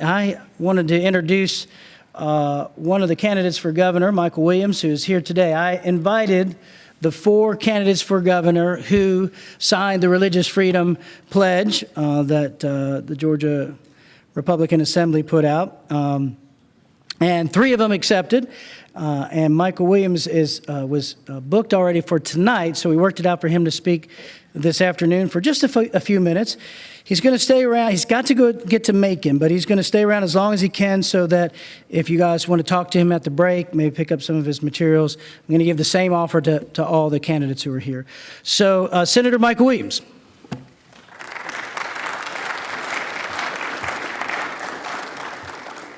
I wanted to introduce one of the candidates for governor, Michael Williams, who is here today. I invited the 4 candidates for governor who signed the Religious Freedom Pledge that the Georgia Republican Assembly put out. And 3 of them accepted. And Michael Williams was booked already for tonight, so we worked it out for him to speak this afternoon for just a few minutes. He's going to stay around. He's got to get to Macon, but he's going to stay around as long as he can so that if you guys want to talk to him at the break, maybe pick up some of his materials. I'm going to give the same offer to all the candidates who are here. So, Senator Michael Williams.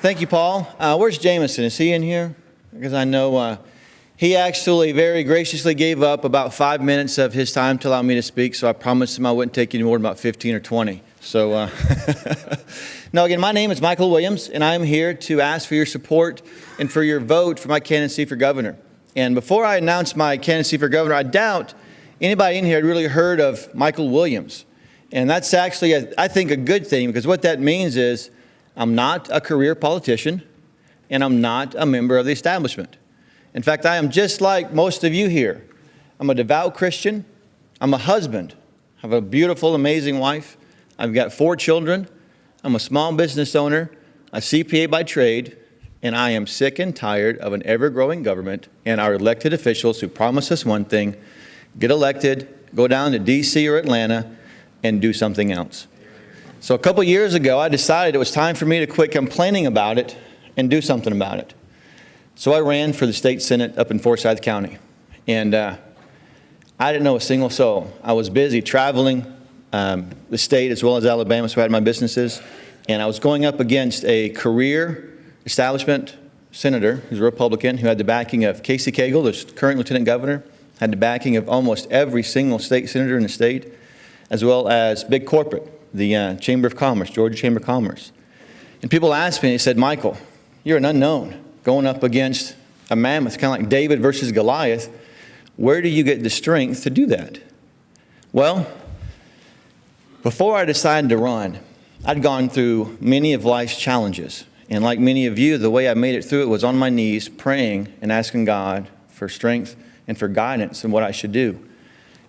Thank you, Paul. Where's Jameson? Is he in here? Because I know he actually very graciously gave up about 5 minutes of his time to allow me to speak, so I promised him I wouldn't take any more than about 15 or 20. So, no, again, my name is Michael Williams, and I'm here to ask for your support and for your vote for my candidacy for governor. And before I announce my candidacy for governor, I doubt anybody in here had really heard of Michael Williams. And that's actually, I think, a good thing, because what that means is I'm not a career politician, and I'm not a member of the establishment. In fact, I am just like most of you here. I'm a devout Christian. I'm a husband. I have a beautiful, amazing wife. I've got 4 children. I'm a small business owner, a CPA by trade, and I am sick and tired of an ever-growing government and our elected officials who promise us one thing, get elected, go down to D.C. or Atlanta, and do something else. So a couple years ago, I decided it was time for me to quit complaining about it and do something about it. So I ran for the state senate up in Forsyth County, and I didn't know a single soul. I was busy traveling the state as well as Alabama, so I had my businesses, and I was going up against a career establishment senator who's a Republican who had the backing of Casey Cagle, the current lieutenant governor, had the backing of almost every single state senator in the state, as well as big corporate, the Chamber of Commerce, Georgia Chamber of Commerce. And people asked me, they said, Michael, you're an unknown going up against a mammoth, kind of like David versus Goliath. Where do you get the strength to do that? Well, before I decided to run, I'd gone through many of life's challenges. And like many of you, the way I made it through it was on my knees, praying and asking God for strength and for guidance in what I should do.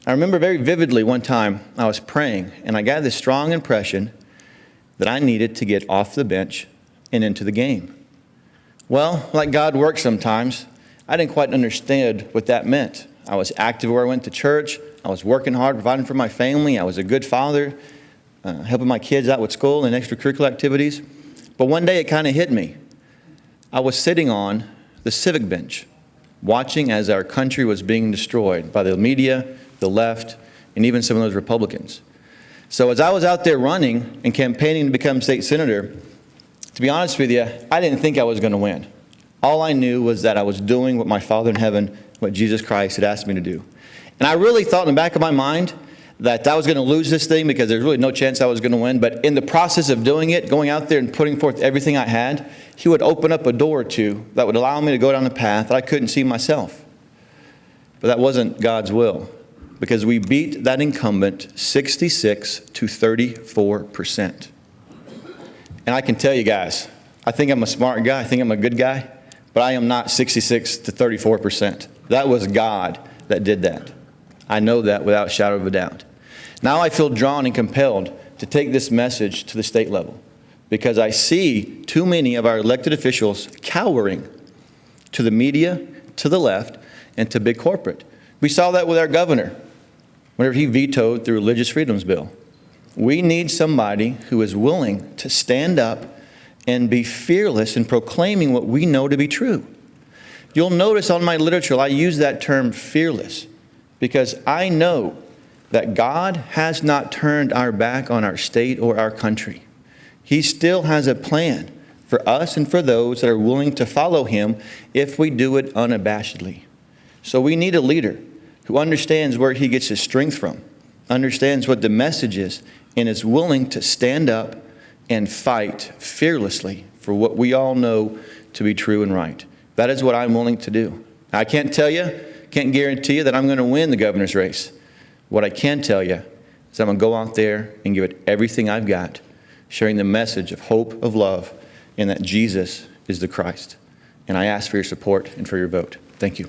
I remember very vividly one time I was praying, and I got this strong impression that I needed to get off the bench and into the game. Well, like God works sometimes, I didn't quite understand what that meant. I was active where I went to church. I was working hard, providing for my family. I was a good father, helping my kids out with school and extracurricular activities. But one day it kind of hit me. I was sitting on the civic bench, watching as our country was being destroyed by the media, the left, and even some of those Republicans. So as I was out there running and campaigning to become state senator, to be honest with you, I didn't think I was going to win. All I knew was that I was doing what my Father in heaven, what Jesus Christ had asked me to do. And I really thought in the back of my mind that I was going to lose this thing because there's really no chance I was going to win. But in the process of doing it, going out there and putting forth everything I had, He would open up a door or two that would allow me to go down a path that I couldn't see myself. But that wasn't God's will, because we beat that incumbent 66 to 34%. And I can tell you guys, I think I'm a smart guy. I think I'm a good guy. But I am not 66 to 34%. That was God that did that. I know that without a shadow of a doubt. Now I feel drawn and compelled to take this message to the state level, because I see too many of our elected officials cowering to the media, to the left, and to big corporate. We saw that with our governor whenever he vetoed the Religious Freedoms Bill. We need somebody who is willing to stand up and be fearless in proclaiming what we know to be true. You'll notice on my literature, I use that term fearless, because I know that God has not turned our back on our state or our country. He still has a plan for us and for those that are willing to follow Him if we do it unabashedly. So we need a leader who understands where he gets his strength from, understands what the message is, and is willing to stand up and fight fearlessly for what we all know to be true and right. That is what I'm willing to do. I can't tell you, can't guarantee you that I'm going to win the governor's race. What I can tell you is I'm going to go out there and give it everything I've got, sharing the message of hope, of love, and that Jesus is the Christ. And I ask for your support and for your vote. Thank you.